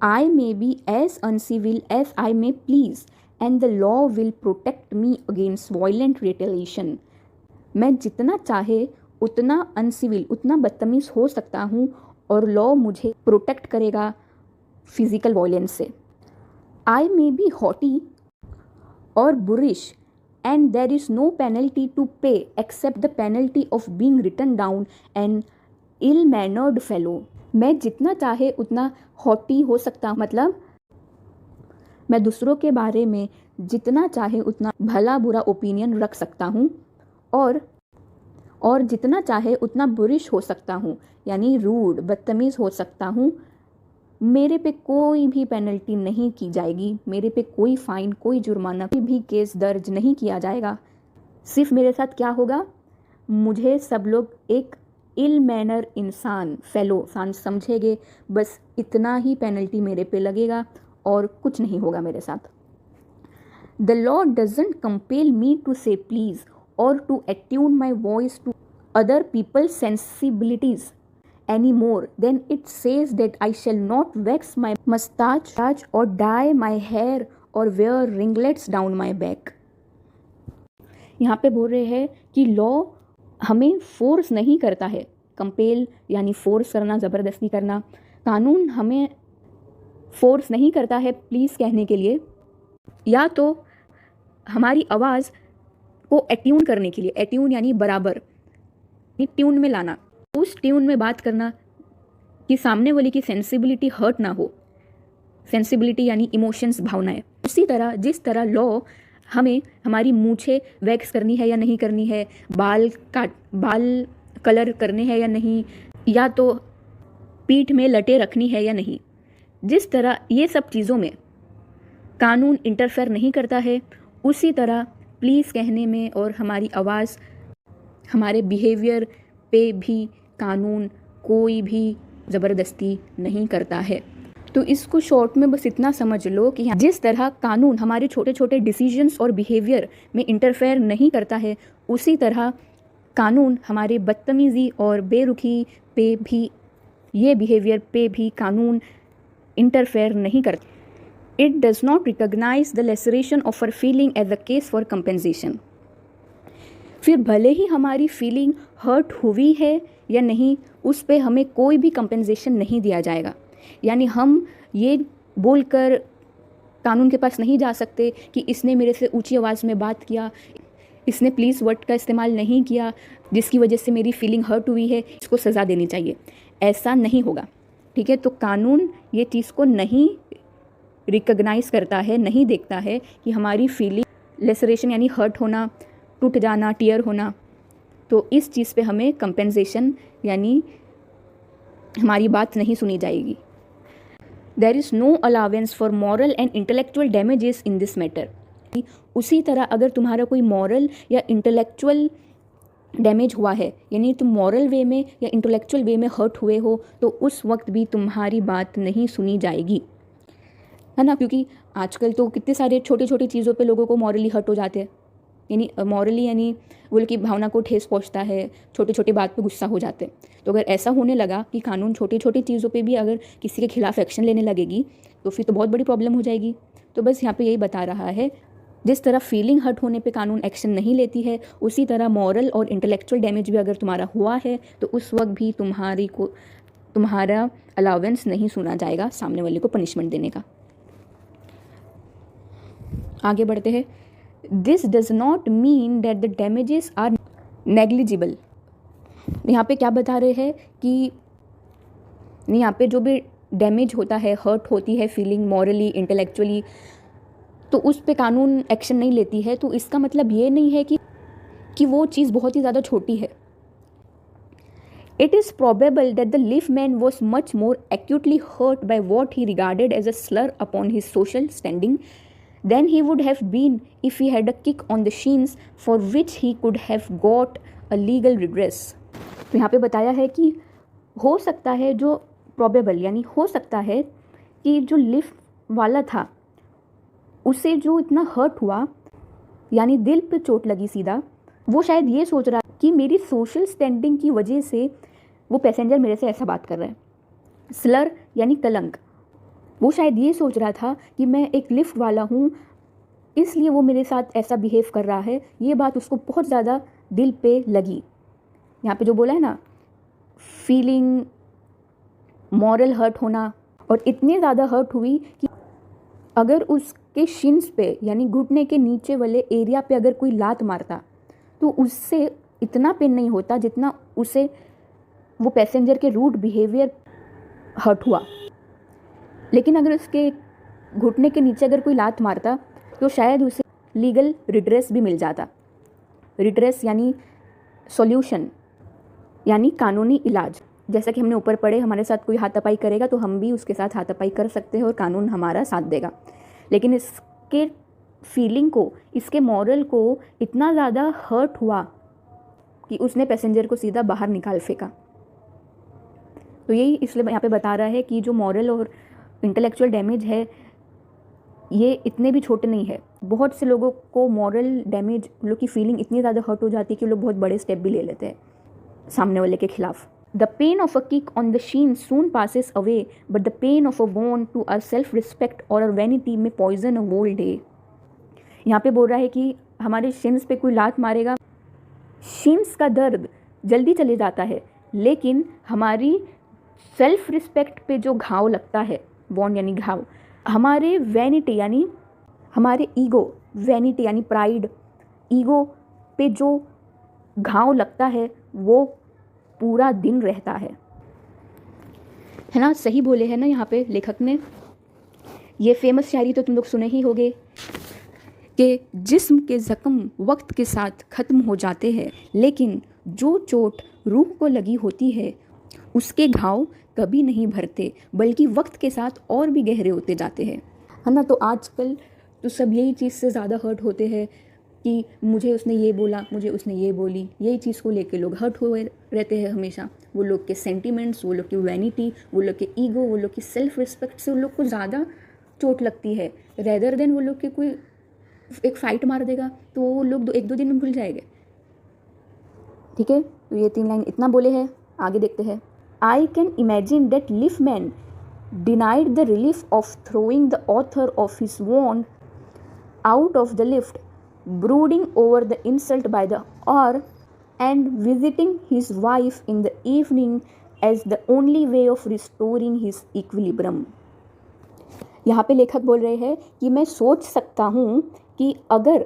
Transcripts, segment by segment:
I may be as uncivil as I may please, and the law will protect me against violent retaliation. मैं जितना चाहे उतना uncivil, उतना बदतमीज़ हो सकता हूँ और लॉ मुझे प्रोटेक्ट करेगा फिजिकल वायलेंस से. आई मे बी हॉटी और बुरिश and there is no penalty to pay except the penalty of being written down an ill-mannered fellow. मैं जितना चाहे उतना हॉटी हो सकता हूँ, मतलब मैं दूसरों के बारे में जितना चाहे उतना भला बुरा ओपिनियन रख सकता हूँ और जितना चाहे उतना बुरिश हो सकता हूँ, यानी रूड, बदतमीज़ हो सकता हूँ. मेरे पे कोई भी पेनल्टी नहीं की जाएगी, मेरे पे कोई फ़ाइन, कोई जुर्माना, कोई भी केस दर्ज नहीं किया जाएगा. सिर्फ मेरे साथ क्या होगा, मुझे सब लोग एक इल मैनर इंसान, फेलो समझेंगे. बस इतना ही पेनल्टी मेरे पे लगेगा और कुछ नहीं होगा मेरे साथ. The law doesn't compel me to say please और to attune my voice to other people's sensibilities any more than it says that I shall not wax my mustache or dye my hair or wear ringlets down my back. यहाँ पे बोल रहे हैं कि law हमें force नहीं करता है. कंपेल यानी फोर्स करना, ज़बरदस्ती करना. कानून हमें फोर्स नहीं करता है प्लीज़ कहने के लिए, या तो हमारी आवाज़ को एट्यून करने के लिए. एट्यून यानी बराबर, ट्यून में लाना, उस ट्यून में बात करना कि सामने वाले की सेंसिबिलिटी हर्ट ना हो. सेंसिबिलिटी यानी इमोशंस, भावनाएं. उसी तरह जिस तरह लॉ हमें हमारी मूछें वैक्स करनी है या नहीं करनी है, बाल कलर करने हैं या नहीं, या तो पीठ में लटे रखनी है या नहीं, जिस तरह ये सब चीज़ों में कानून इंटरफेयर नहीं करता है, उसी तरह प्लीज़ कहने में और हमारी आवाज़, हमारे बिहेवियर पे भी कानून कोई भी ज़बरदस्ती नहीं करता है. तो इसको शॉर्ट में बस इतना समझ लो कि जिस तरह कानून हमारे छोटे छोटे डिसीजंस और बिहेवियर में इंटरफेयर नहीं करता है, उसी तरह कानून हमारे बदतमीज़ी और बेरुखी पे भी, ये बिहेवियर पे भी कानून इंटरफेयर नहीं करता. It does not recognise the laceration of our feeling as a case for compensation. फिर भले ही हमारी फीलिंग हर्ट हुई है या नहीं, उस पे हमें कोई भी कंपेंसेशन नहीं दिया जाएगा. यानी हम ये बोलकर कानून के पास नहीं जा सकते कि इसने मेरे से ऊंची आवाज़ में बात किया, इसने प्लीज़ वर्ड का इस्तेमाल नहीं किया, जिसकी वजह से मेरी फीलिंग हर्ट हुई है, इसको सज़ा देनी चाहिए. ऐसा नहीं होगा, ठीक है. तो कानून ये चीज़ को नहीं रिकॉग्नाइज करता है, नहीं देखता है कि हमारी फीलिंग लेसरेशन यानी हर्ट होना, टूट जाना, टीयर होना, तो इस चीज़ पे हमें कंपेंसेशन यानी हमारी बात नहीं सुनी जाएगी. There is no allowance for moral and intellectual damages in this matter. उसी तरह अगर तुम्हारा कोई मॉरल या इंटेलेक्चुअल डैमेज हुआ है, यानी तुम मॉरल वे में या इंटेलेक्चुअल वे में हर्ट हुए हो, तो उस वक्त भी तुम्हारी बात नहीं सुनी जाएगी, है ना. क्योंकि आजकल तो कितने सारे छोटी छोटी चीज़ों पे लोगों को मॉरली हर्ट हो जाते हैं, यानी मॉरली यानी वो की भावना को ठेस पहुंचता है, छोटी छोटी बात पे गुस्सा हो जाते हैं. तो अगर ऐसा होने लगा कि कानून छोटी छोटी चीज़ों पे भी अगर किसी के खिलाफ एक्शन लेने लगेगी, तो फिर तो बहुत बड़ी प्रॉब्लम हो जाएगी. तो बस यहाँ पे यही बता रहा है, जिस तरह फीलिंग हर्ट होने पे कानून एक्शन नहीं लेती है, उसी तरह मॉरल और इंटेलेक्चुअल डैमेज भी अगर तुम्हारा हुआ है, तो उस वक्त भी तुम्हारा अलाउंस नहीं सुना जाएगा सामने वाले को पनिशमेंट देने का. आगे बढ़ते हैं. This does not mean that the damages are negligible. यहाँ पे क्या बता रहे हैं कि यहाँ पे जो भी डैमेज होता है, हर्ट होती है फीलिंग मॉरली, इंटेलेक्चुअली, तो उस पे कानून एक्शन नहीं लेती है, तो इसका मतलब ये नहीं है कि वो चीज़ बहुत ही ज़्यादा छोटी है. It is probable that the लिव man was much more acutely hurt by what he regarded as a slur upon his social standing than he would have been if he had a kick on the shins for which he could have got a legal redress. तो यहाँ पे बताया है कि हो सकता है, जो प्रोबेबल यानी हो सकता है कि जो लिव वाला था उसे जो इतना हर्ट हुआ, यानी दिल पे चोट लगी सीधा, वो शायद ये सोच रहा कि मेरी सोशल स्टैंडिंग की वजह से वो पैसेंजर मेरे से ऐसा बात कर रहा है. स्लर यानी कलंक, वो शायद ये सोच रहा था कि मैं एक लिफ्ट वाला हूँ, इसलिए वो मेरे साथ ऐसा बिहेव कर रहा है। ये बात उसको बहुत ज़्यादा दिल पे लगी। यहाँ पे जो बोला है ना, फीलिंग मॉरल हर्ट होना, और इतनी ज़्यादा हर्ट हुई कि अगर उसके शिन्स पे यानी घुटने के नीचे वाले एरिया पे अगर कोई लात मारता तो उससे इतना पेन नहीं होता जितना उसे वो पैसेंजर के रूड बिहेवियर हर्ट हुआ। लेकिन अगर उसके घुटने के नीचे अगर कोई लात मारता तो शायद उसे लीगल रिड्रेस भी मिल जाता। रिड्रेस यानी सॉल्यूशन, यानी कानूनी इलाज। जैसा कि हमने ऊपर पढ़े, हमारे साथ कोई हाथापाई करेगा तो हम भी उसके साथ हाथापाई कर सकते हैं और कानून हमारा साथ देगा। लेकिन इसके फीलिंग को, इसके मॉरल को इतना ज़्यादा हर्ट हुआ कि उसने पैसेंजर को सीधा बाहर निकाल फेंका। तो यही इसलिए यहाँ पे बता रहा है कि जो मॉरल और इंटेलेक्चुअल डैमेज है ये इतने भी छोटे नहीं है। बहुत से लोगों को मॉरल डैमेज, लोग की फीलिंग इतनी ज़्यादा हर्ट हो जाती है कि लोग बहुत बड़े स्टेप भी ले लेते हैं सामने वाले के खिलाफ। The pain of a kick on the shin soon passes away, but the pain of a wound to our self respect और our vanity may poison a whole day. यहाँ पे बोल रहा है कि हमारे शिन्स पे कोई लात मारेगा, शिन्स का दर्द जल्दी चले जाता है, लेकिन हमारी सेल्फ रिस्पेक्ट पे जो घाव लगता है, वॉन यानी घाव, हमारे वैनिटी यानी हमारे ईगो, वैनिटी यानी प्राइड, ईगो पे जो घाव लगता है वो पूरा दिन रहता है ना। सही बोले हैं ना यहाँ पे लेखक ने। ये फेमस शायरी तो तुम लोग सुने ही होगे कि जिस्म के ज़ख्म वक्त के साथ ख़त्म हो जाते हैं, लेकिन जो चोट रूह को लगी होती है उसके घाव कभी नहीं भरते, बल्कि वक्त के साथ और भी गहरे होते जाते हैं, है ना। तो आजकल तो सब यही चीज़ से ज़्यादा हर्ट होते हैं कि मुझे उसने ये बोला, मुझे उसने ये बोली, यही चीज़ को लेके लोग हर्ट हुए रहते हैं हमेशा। वो लोग के सेंटिमेंट्स, वो लोग की वैनिटी, वो लोग के ईगो, वो लोग की सेल्फ रिस्पेक्ट से उन लोग को ज़्यादा चोट लगती है, रेदर देन वो लोग के कोई एक फाइट मार देगा तो वो लोग एक दो दिन में भूल जाएंगे। ठीक है, तो ये 3 लाइन इतना बोले हैं। आगे देखते हैं। आई कैन इमेजिन दैट लिफ man denied the relief of throwing the author of his want out of the lift, brooding over the insult by the hour and visiting his wife in the evening as the only way of restoring his equilibrium। यहाँ पे लेखक बोल रहे हैं कि मैं सोच सकता हूँ कि अगर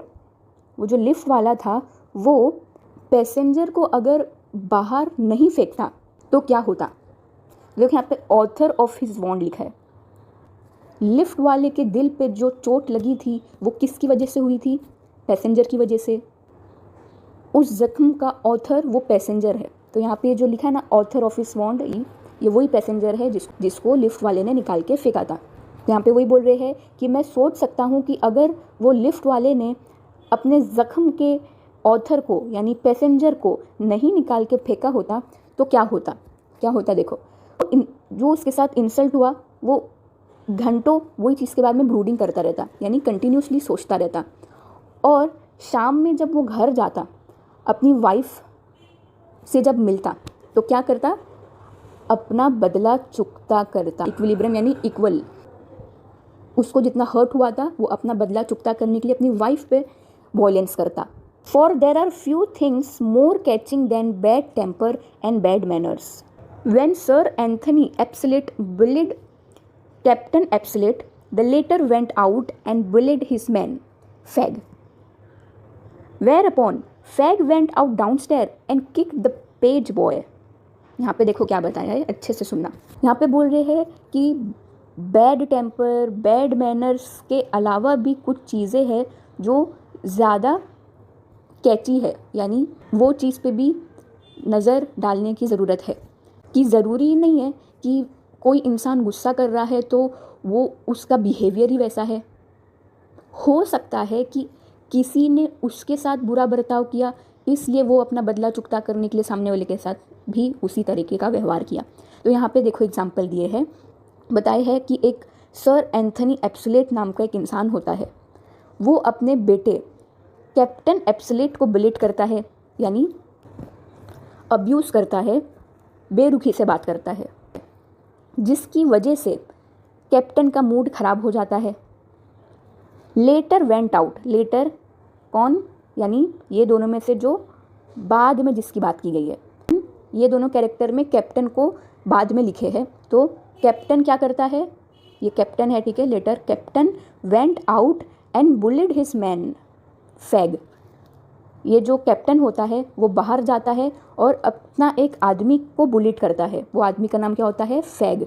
वो जो लिफ्ट वाला था वो पैसेंजर को अगर बाहर नहीं फेंकता तो क्या होता। देखो यहाँ पे ऑथर ऑफ हिज वॉन्ट लिखा है। लिफ्ट वाले के दिल पे जो चोट लगी थी वो किसकी वजह से हुई थी? पैसेंजर की वजह से। उस जख्म का ऑथर वो पैसेंजर है। तो यहाँ पे जो लिखा है ना, ऑथर ऑफ हिज वॉन्ट, ये वही पैसेंजर है जिसको लिफ्ट वाले ने निकाल के फेंका था। तो यहाँ पे वही बोल रहे हैं कि मैं सोच सकता हूँ कि अगर वो लिफ्ट वाले ने अपने जख्म के ऑथर को यानी पैसेंजर को नहीं निकाल के फेंका होता तो क्या होता। देखो, जो उसके साथ इंसल्ट हुआ वो घंटों वही चीज़ के बारे में ब्रूडिंग करता रहता, यानी कंटिन्यूसली सोचता रहता। और शाम में जब वो घर जाता, अपनी वाइफ से जब मिलता तो क्या करता? अपना बदला चुकता करता। इक्विलिब्रियम यानी इक्वल। उसको जितना हर्ट हुआ था वो अपना बदला चुकता करने के लिए अपनी वाइफ पे वॉयलेंस करता। For there are few things more catching than bad temper and bad manners. When Sir Anthony Absolete bullied Captain Absolete, the latter went out and bullied his man, Fag. Whereupon Fag went out downstairs and kicked the page boy. यहाँ पे देखो क्या बताया है, अच्छे से सुनना। यहाँ पे बोल रहे हैं कि बैड टेम्पर, बैड मैनर्स के अलावा भी कुछ चीज़ें हैं जो ज़्यादा कैची है, यानी वो चीज़ पे भी नज़र डालने की ज़रूरत है। कि ज़रूरी नहीं है कि कोई इंसान गुस्सा कर रहा है तो वो उसका बिहेवियर ही वैसा है। हो सकता है कि किसी ने उसके साथ बुरा बर्ताव किया, इसलिए वो अपना बदला चुकता करने के लिए सामने वाले के साथ भी उसी तरीके का व्यवहार किया। तो यहाँ पे देखो एग्जाम्पल दिए हैं, बताए है कि एक सर एंथनी एप्सलेट नाम का एक इंसान होता है। वो अपने बेटे कैप्टन एप्सलेट को बुलेट करता है, यानी अब्यूज़ करता है, बेरुखी से बात करता है, जिसकी वजह से कैप्टन का मूड खराब हो जाता है। लेटर वेंट आउट, लेटर कौन, यानी ये दोनों में से जो बाद में जिसकी बात की गई है, ये दोनों कैरेक्टर में कैप्टन को बाद में लिखे हैं। तो कैप्टन क्या करता है, ये कैप्टन है, ठीक है। Later captain went out and bullied his man fag, ये जो कैप्टन होता है वो बाहर जाता है और अपना एक आदमी को बुलिट करता है। वो आदमी का नाम क्या होता है, फैग।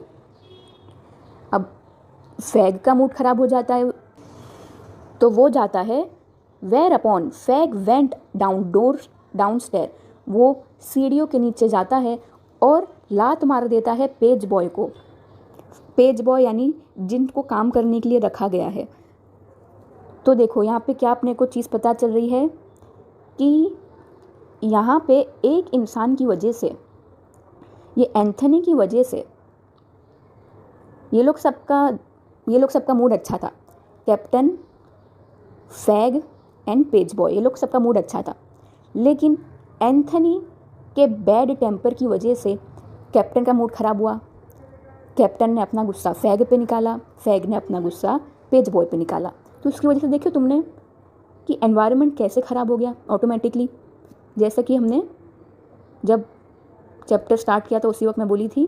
अब फैग का मूड खराब हो जाता है तो वो जाता है whereupon fag went down stair, वो सीढ़ियों के नीचे जाता है और लात मार देता है पेज बॉय को। पेज बॉय यानी जिनको काम करने के लिए रखा गया है। तो देखो यहाँ पे क्या अपने को चीज़ पता चल रही है कि यहाँ पे एक इंसान की वजह से, ये एंथनी की वजह से ये लोग सबका मूड अच्छा था। Captain, fag and page boy, ये लोग सबका मूड अच्छा था। लेकिन एंथनी के बैड टेम्पर की वजह से कैप्टन का मूड ख़राब हुआ। कैप्टन ने अपना गुस्सा फैग पे निकाला, फैग ने अपना गुस्सा पेज बॉय पे निकाला। तो उसकी वजह से देखियो तुमने कि एनवायरनमेंट कैसे ख़राब हो गया ऑटोमेटिकली। जैसा कि हमने जब चैप्टर स्टार्ट किया तो उसी वक्त मैं बोली थी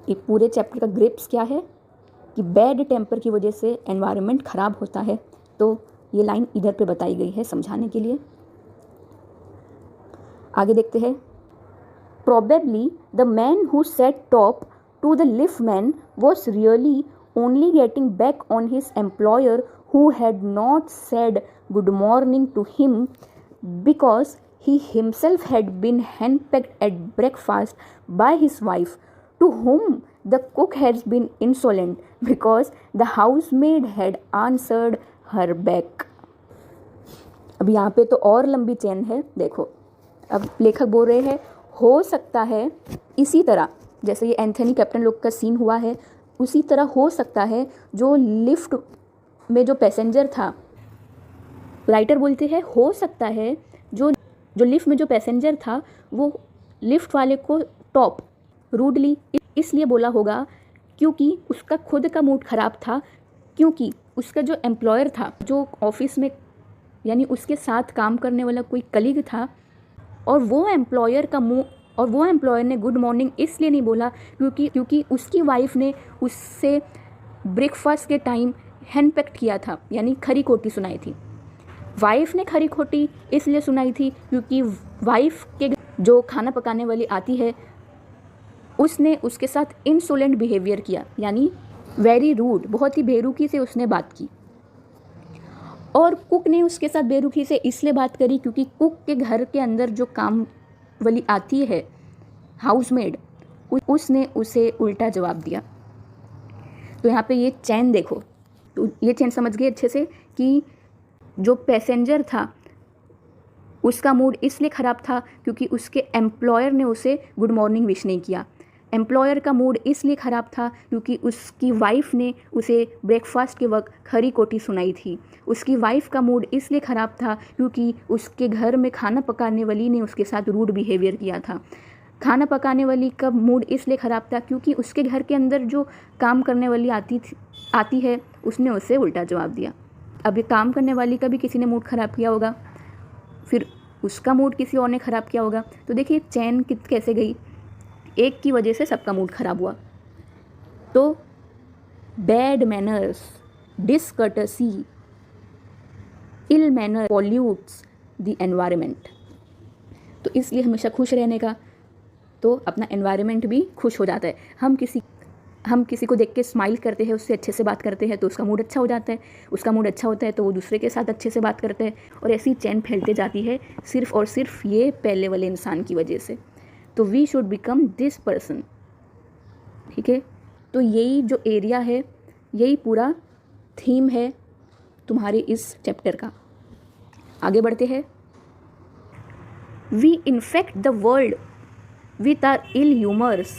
कि पूरे चैप्टर का ग्रिप्स क्या है कि बैड टेम्पर की वजह से एनवायरनमेंट ख़राब होता है। तो ये लाइन इधर पे बताई गई है समझाने के लिए। आगे देखते हैं। Probably the man who sat top to the liftman was really only getting back on his employer who had not said good morning to him because he himself had been henpecked at breakfast by his wife, to whom the cook has been insolent because the housemaid had answered her back. अब यहाँ पे तो और लंबी chain है। देखो अब लेखक बोल रहे हैं हो सकता है इसी तरह जैसे ये एंथनी कैप्टन लोग का सीन हुआ है, उसी तरह हो सकता है जो लिफ्ट में जो पैसेंजर था, राइटर बोलते हैं हो सकता है जो लिफ्ट में जो पैसेंजर था वो लिफ्ट वाले को टॉप रूडली इसलिए बोला होगा क्योंकि उसका खुद का मूड ख़राब था, क्योंकि उसका जो एम्प्लॉयर था, जो ऑफिस में यानी उसके साथ काम करने वाला कोई कलीग था, और वो एम्प्लॉयर ने गुड मॉर्निंग इसलिए नहीं बोला क्योंकि उसकी वाइफ ने उससे ब्रेकफास्ट के टाइम हैंडपेक्ट किया था, यानी खरी खोटी सुनाई थी। वाइफ ने खरी खोटी इसलिए सुनाई थी क्योंकि वाइफ के जो खाना पकाने वाली आती है उसने उसके साथ इंसोलेंट बिहेवियर किया, यानी वेरी रूड, बहुत ही बेरुखी से उसने बात की। और कुक ने उसके साथ बेरुखी से इसलिए बात करी क्योंकि कुक के घर के अंदर जो काम वाली आती है, हाउसमेड, उसने उसे उल्टा जवाब दिया। तो यहाँ पे ये चैन देखो, तो ये चैन समझ गए अच्छे से कि जो पैसेंजर था उसका मूड इसलिए ख़राब था क्योंकि उसके एम्प्लॉयर ने उसे गुड मॉर्निंग विश नहीं किया। एम्प्लॉयर का मूड इसलिए ख़राब था क्योंकि उसकी वाइफ ने उसे ब्रेकफास्ट के वक्त खरी खोटी सुनाई थी। उसकी वाइफ का मूड इसलिए ख़राब था क्योंकि उसके घर में खाना पकाने वाली ने उसके साथ रूड बिहेवियर किया था। खाना पकाने वाली का मूड इसलिए ख़राब था क्योंकि उसके घर के अंदर जो काम करने वाली आती है उसने उसे उल्टा जवाब दिया। अब ये काम करने वाली का भी किसी ने मूड ख़राब किया होगा, फिर उसका मूड किसी और ने ख़राब किया होगा। तो देखिए चैन कैसे गई, एक की वजह से सबका मूड ख़राब हुआ। तो bad manners, discourtesy, ill manner pollutes the environment. तो इसलिए हमेशा खुश रहने का, तो अपना एनवायरनमेंट भी खुश हो जाता है। हम किसी को देख के स्माइल करते हैं, उससे अच्छे से बात करते हैं तो उसका मूड अच्छा हो जाता है, उसका मूड अच्छा होता है तो वो दूसरे के साथ अच्छे से बात करते हैं, और ऐसी चैन फैलते जाती है सिर्फ़ और सिर्फ ये पहले वाले इंसान की वजह से। तो we should become this person, ठीक है। तो यही जो एरिया है, यही पूरा थीम है तुम्हारे इस चैप्टर का। आगे बढ़ते हैं। We infect the world with our ill humours,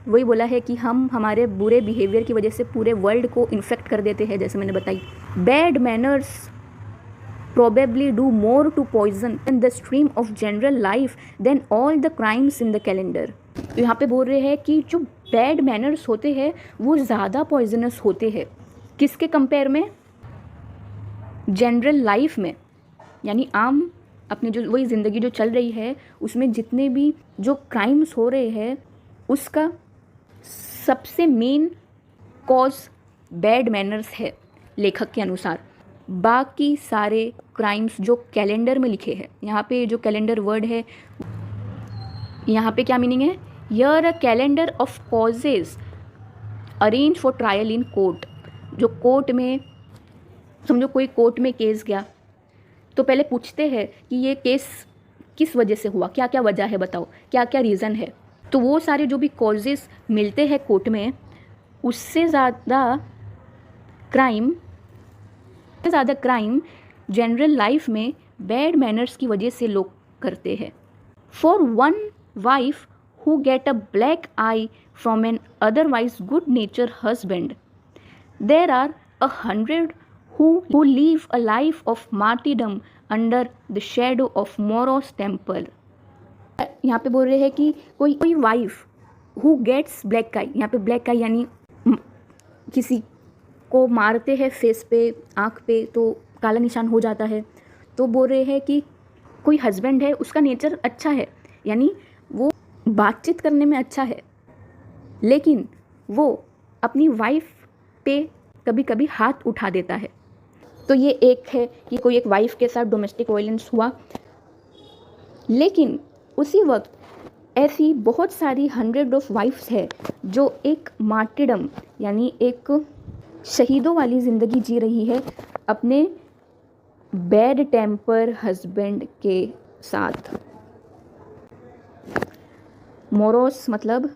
वही बोला है कि हम हमारे बुरे बिहेवियर की वजह से पूरे वर्ल्ड को इन्फेक्ट कर देते हैं, जैसे मैंने बताई। Bad manners probably do more to poison the stream of general life than all the crimes in the calendar. तो यहाँ पे बोल रहे हैं कि जो बैड मैनर्स होते हैं वो ज़्यादा पॉइजनस होते हैं। किसके कंपेयर में? जनरल लाइफ में, यानी आम अपनी जो वही ज़िंदगी जो चल रही है उसमें जितने भी जो क्राइम्स हो रहे हैं उसका सबसे मेन कॉज बैड मैनर्स है लेखक के अनुसार। बाकी सारे क्राइम्स जो कैलेंडर में लिखे हैं, यहाँ पे जो कैलेंडर वर्ड है यहाँ पे क्या मीनिंग है? Here a calendar of causes arrange for trial in court. जो कोर्ट में, समझो कोई कोर्ट में केस गया तो पहले पूछते हैं कि ये केस किस वजह से हुआ, क्या क्या वजह है, बताओ क्या क्या रीज़न है। तो वो सारे जो भी कॉजेज़ मिलते हैं कोर्ट में, उससे ज़्यादा क्राइम जनरल लाइफ में बैड मैनर्स की वजह से लोग करते हैं। For one wife who get a black eye from an otherwise good nature husband, there are 100 who live a life of martyrdom under the shadow of Moros temple। यहाँ पे बोल रहे हैं कि कोई वाइफ हु गेट्स ब्लैक आई, यहाँ पे black आई यानी किसी को मारते हैं फेस पे, आँख पे, तो काला निशान हो जाता है। तो बोल रहे हैं कि कोई हस्बैंड है उसका नेचर अच्छा है, यानी वो बातचीत करने में अच्छा है, लेकिन वो अपनी वाइफ पे कभी कभी हाथ उठा देता है। तो ये एक है कि कोई एक वाइफ के साथ डोमेस्टिक वायलेंस हुआ, लेकिन उसी वक्त ऐसी बहुत सारी 100 ऑफ वाइफ्स है जो एक मार्टिडम यानी एक शहीदों वाली ज़िंदगी जी रही है अपने बैड टेम्पर हस्बैंड के साथ। मोरोस मतलब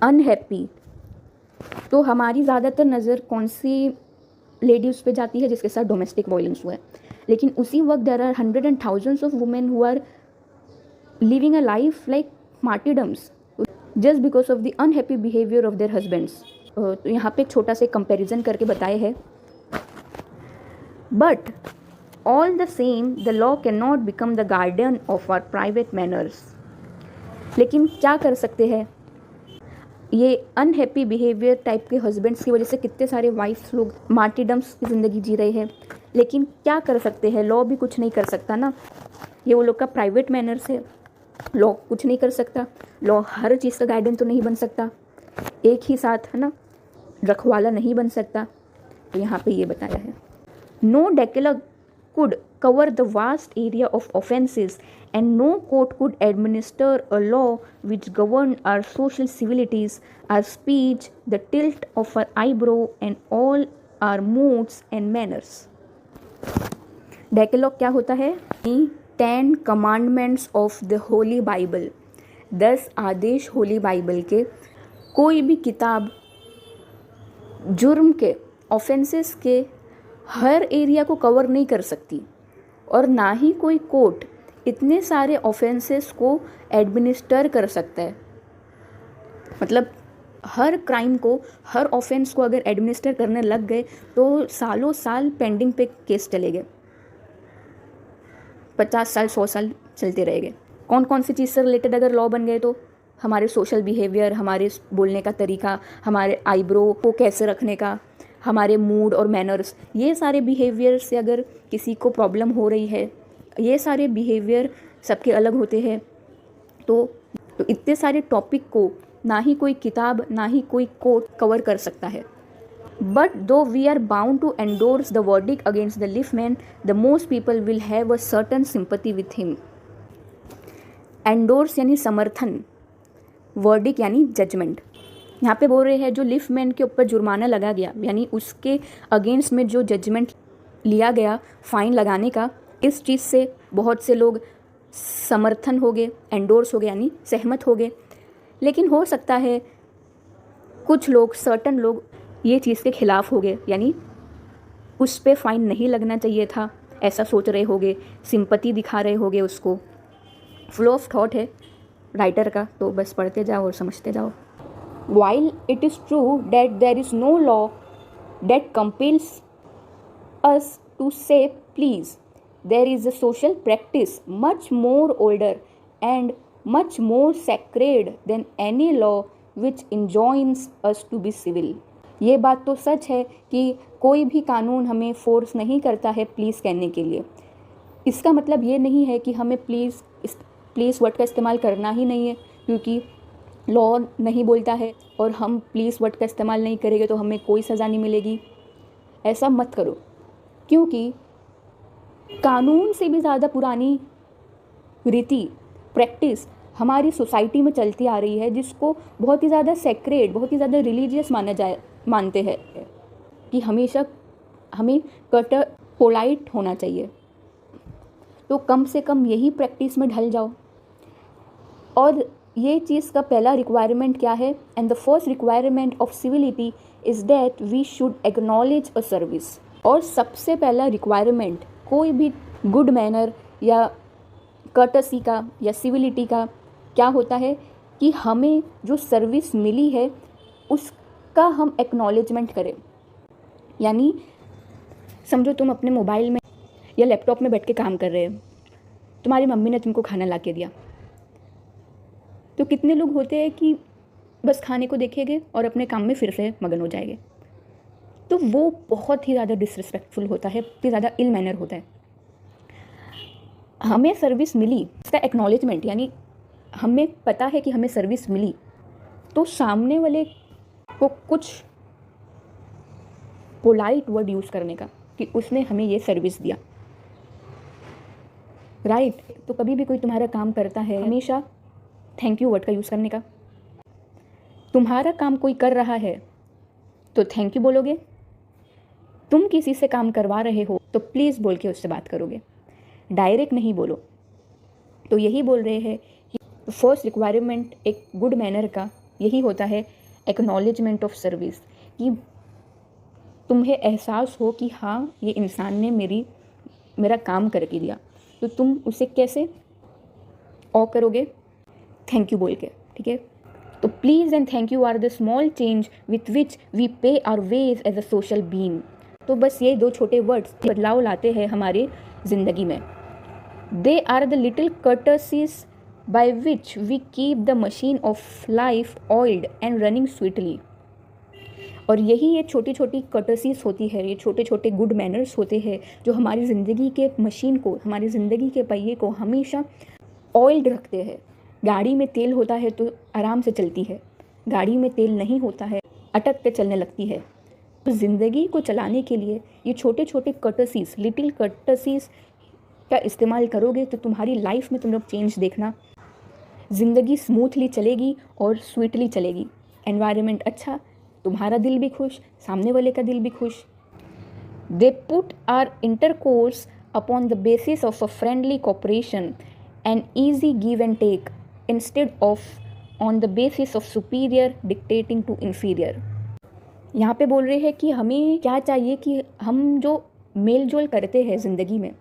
अनहैप्पी। तो हमारी ज़्यादातर नज़र कौन सी लेडीज़ पे जाती है? जिसके साथ डोमेस्टिक वायलेंस हुआ है। लेकिन उसी वक्त there are 100 and thousands of women who are living a life like martyrdoms just because of the unhappy behaviour of their husbands. तो यहाँ पे एक छोटा सा कंपैरिजन करके बताए है। But all the same the law can not become the guardian of our private manners. लेकिन क्या कर सकते हैं? ये अनहैप्पी बिहेवियर टाइप के हस्बैंड्स की वजह से कितने सारे वाइफ्स लोग मार्टिडम्स की ज़िंदगी जी रहे हैं, लेकिन क्या कर सकते हैं? लॉ भी कुछ नहीं कर सकता ना, ये वो लोग का प्राइवेट मैनर्स है, लॉ कुछ नहीं कर सकता। लॉ हर चीज़ का गाइडेंस तो नहीं बन सकता, एक ही साथ है ना रखवाला नहीं बन सकता। तो यहाँ पे ये बताया है, no डेकेलॉग could cover the vast area of offences, and no court could administer a law which governed our social civilities, our speech, the tilt of our eyebrow, and all our moods and manners। डेकेलॉग क्या होता है? 10 commandments of the holy Bible, 10 आदेश holy Bible के। कोई भी किताब जुर्म के, ऑफेंसेस के हर एरिया को कवर नहीं कर सकती, और ना ही कोई कोर्ट इतने सारे ऑफेंसेस को एडमिनिस्टर कर सकता है। मतलब हर क्राइम को, हर ऑफेंस को अगर एडमिनिस्टर करने लग गए तो सालों साल पेंडिंग पे केस चले गए, 50 साल 100 साल चलते रहेंगे। कौन कौन सी चीज़ से रिलेटेड अगर लॉ बन गए तो हमारे सोशल बिहेवियर, हमारे बोलने का तरीका, हमारे आईब्रो को कैसे रखने का, हमारे मूड और मैनर्स, ये सारे बिहेवियर से अगर किसी को प्रॉब्लम हो रही है, ये सारे बिहेवियर सबके अलग होते हैं। तो इतने सारे टॉपिक को ना ही कोई किताब ना ही कोई कोर्ट कवर कर सकता है। But though we are bound to endorse the verdict against the liftman, the most people will have a certain sympathy with him. Endorse यानी समर्थन, वर्डिक्ट यानी जजमेंट। यहाँ पे बोल रहे हैं जो लिफ्टमैन के ऊपर जुर्माना लगा गया, यानी उसके अगेंस्ट में जो जजमेंट लिया गया फाइन लगाने का, इस चीज़ से बहुत से लोग समर्थन हो गए, एंडोर्स हो गए यानी सहमत हो गए। लेकिन हो सकता है कुछ लोग, सर्टन लोग ये चीज़ के खिलाफ हो गए, यानी उस पे फाइन नहीं लगना चाहिए था, ऐसा सोच रहे होगे, सिंपैथी दिखा रहे होगे उसको। फ्लो ऑफ थॉट है राइटर का, तो बस पढ़ते जाओ और समझते जाओ। While it is true that there is no law that compels us to say please, there is a social practice much more older and much more sacred than any law which enjoins us to be civil। ये बात तो सच है कि कोई भी कानून हमें force नहीं करता है प्लीज़ कहने के लिए। इसका मतलब ये नहीं है कि हमें प्लीज़ वर्ड का इस्तेमाल करना ही नहीं है क्योंकि लॉ नहीं बोलता है और हम प्लीज़ वर्ड का इस्तेमाल नहीं करेंगे तो हमें कोई सज़ा नहीं मिलेगी। ऐसा मत करो, क्योंकि कानून से भी ज़्यादा पुरानी रीति प्रैक्टिस हमारी सोसाइटी में चलती आ रही है, जिसको बहुत ही ज़्यादा सेक्रेड, बहुत ही ज़्यादा रिलीजियस मानते हैं कि हमेशा हमें पोलाइट होना चाहिए। तो कम से कम यही प्रैक्टिस में ढल जाओ। और ये चीज़ का पहला रिक्वायरमेंट क्या है? And the first requirement of civility is that we should acknowledge a service. और सबसे पहला रिक्वायरमेंट कोई भी गुड मैनर या कर्टसी का या सिविलिटी का क्या होता है कि हमें जो सर्विस मिली है उसका हम एक्नॉलेजमेंट करें। यानी समझो तुम अपने मोबाइल में या लैपटॉप में बैठ के काम कर रहे हो, तुम्हारी मम्मी ने तुमको खाना ला के दिया, तो कितने लोग होते हैं कि बस खाने को देखेंगे और अपने काम में फिर से मगन हो जाएंगे। तो वो बहुत ही ज़्यादा डिसरिस्पेक्टफुल होता है, बहुत ही ज़्यादा इल मैनर होता है। हमें सर्विस मिली, इसका एक्नॉलेजमेंट, यानी हमें पता है कि हमें सर्विस मिली, तो सामने वाले को कुछ पोलाइट वर्ड यूज़ करने का कि उसने हमें ये सर्विस दिया, राइट। तो कभी भी कोई तुम्हारा काम करता है हमेशा थैंक यू वर्ड का यूज़ करने का। तुम्हारा काम कोई कर रहा है तो थैंक यू बोलोगे, तुम किसी से काम करवा रहे हो तो प्लीज़ बोल के उससे बात करोगे, डायरेक्ट नहीं बोलो। तो यही बोल रहे हैं कि फर्स्ट रिक्वायरमेंट एक गुड मैनर का यही होता है, एक्नॉलेजमेंट ऑफ सर्विस, कि तुम्हें एहसास हो कि हाँ ये इंसान ने मेरा काम करके दिया। तो तुम उसे कैसे करोगे? थैंक यू बोल के, ठीक है। तो please and thank you are the small change with which we pay our way as a social being. तो बस ये दो छोटे वर्ड्स बदलाव लाते हैं हमारे ज़िंदगी में। They are the little courtesies by which we keep the machine of life oiled and running sweetly. और यही ये छोटी छोटी कर्टसीज होती है, ये छोटे छोटे गुड मैनर्स होते हैं जो हमारी ज़िंदगी के मशीन को, हमारी ज़िंदगी के पहिए को हमेशा ऑयल्ड रखते हैं। गाड़ी में तेल होता है तो आराम से चलती है, गाड़ी में तेल नहीं होता है अटक के चलने लगती है। तो ज़िंदगी को चलाने के लिए ये छोटे छोटे कर्टसीज, लिटिल कर्टसीज का इस्तेमाल करोगे तो तुम्हारी लाइफ में तुम लोग चेंज देखना। ज़िंदगी स्मूथली चलेगी और स्वीटली चलेगी, एनवायरनमेंट अच्छा, तुम्हारा दिल भी खुश, सामने वाले का दिल भी खुश। They put our intercourse upon the basis of a friendly cooperation and easy give and take instead of on the basis of superior dictating to inferior. यहाँ पे बोल रहे हैं कि हमें क्या चाहिए कि हम जो मेल जोल करते हैं ज़िंदगी में,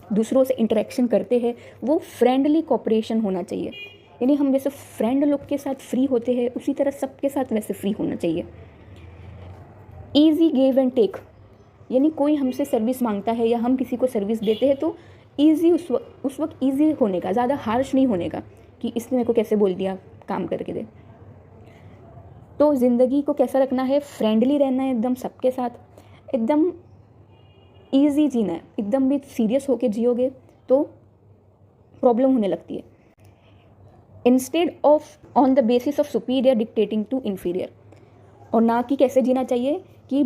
दूसरों से इंटरेक्शन करते हैं, वो फ्रेंडली कोऑपरेशन होना चाहिए। यानी हम जैसे फ्रेंड लोग के साथ फ्री होते हैं उसी तरह सबके साथ वैसे फ्री होना चाहिए। ईजी गिव एंड टेक, यानी कोई हमसे सर्विस मांगता है या हम किसी को सर्विस देते हैं तो ईजी उस वक्त ईजी होने का, ज़्यादा हार्श नहीं होने का कि इसने मेरे को कैसे बोल दिया काम करके दे। तो ज़िंदगी को कैसा रखना है? फ्रेंडली रहना है एकदम सबके साथ, एकदम ईजी जीना है। एकदम भी सीरियस होके जियोगे तो प्रॉब्लम होने लगती है। Instead of on the basis of superior dictating to inferior, और ना कि कैसे जीना चाहिए कि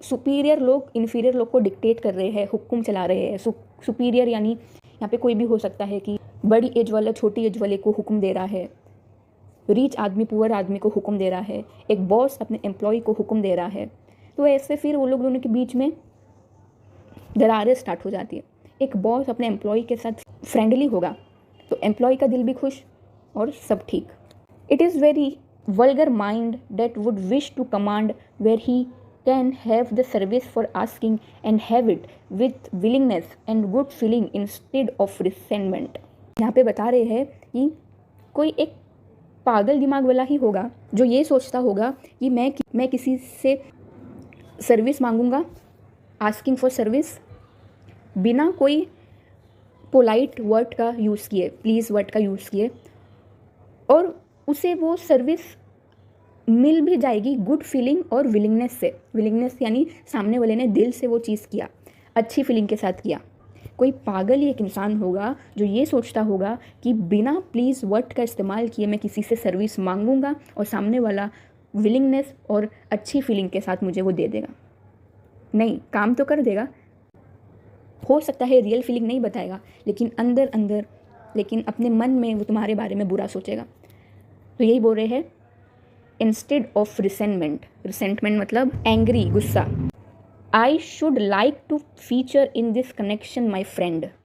सुपीरियर लोग इन्फीरियर लोग को डिक्टेट कर रहे हैं, हुक्म चला रहे हैं। सुपीरियर यानी यहाँ पे कोई भी हो सकता है कि बड़ी एज वाला छोटी एज वाले को हुक्म दे रहा है, रिच आदमी पुअर आदमी को हुक्म दे रहा है, एक बॉस अपने एम्प्लॉय को हुक्म दे रहा है। तो ऐसे फिर वो लोग दोनों के बीच में दरारें स्टार्ट हो जाती है। एक बॉस अपने एम्प्लॉय के साथ फ्रेंडली होगा तो एम्प्लॉय का दिल भी खुश और सब ठीक। It is very vulgar mind that would wish to command where he can have the service for asking and have it with willingness and good feeling instead of resentment. यहाँ पे बता रहे हैं कि कोई एक पागल दिमाग वाला ही होगा जो ये सोचता होगा कि मैं किसी से सर्विस मांगूंगा, आस्किंग फॉर सर्विस, बिना कोई पोलाइट वर्ड का यूज़ किए, प्लीज़ वर्ड का यूज़ किए, और उसे वो सर्विस मिल भी जाएगी गुड फीलिंग और विलिंगनेस से। विलिंगनेस यानी सामने वाले ने दिल से वो चीज़ किया, अच्छी फीलिंग के साथ किया। कोई पागल ही एक इंसान होगा जो ये सोचता होगा कि बिना प्लीज़ वर्ड का इस्तेमाल किए मैं किसी से सर्विस मांगूंगा और सामने वाला विलिंगनेस और अच्छी फीलिंग के साथ मुझे वो दे देगा। नहीं, काम तो कर देगा, हो सकता है रियल फीलिंग नहीं बताएगा, लेकिन अंदर अंदर, लेकिन अपने मन में वो तुम्हारे बारे में बुरा सोचेगा। तो यही बोल रहे हैं, इंस्टेड ऑफ रिसेंटमेंट, रिसेंटमेंट मतलब एंग्री, गुस्सा, I should like to feature in this connection my friend.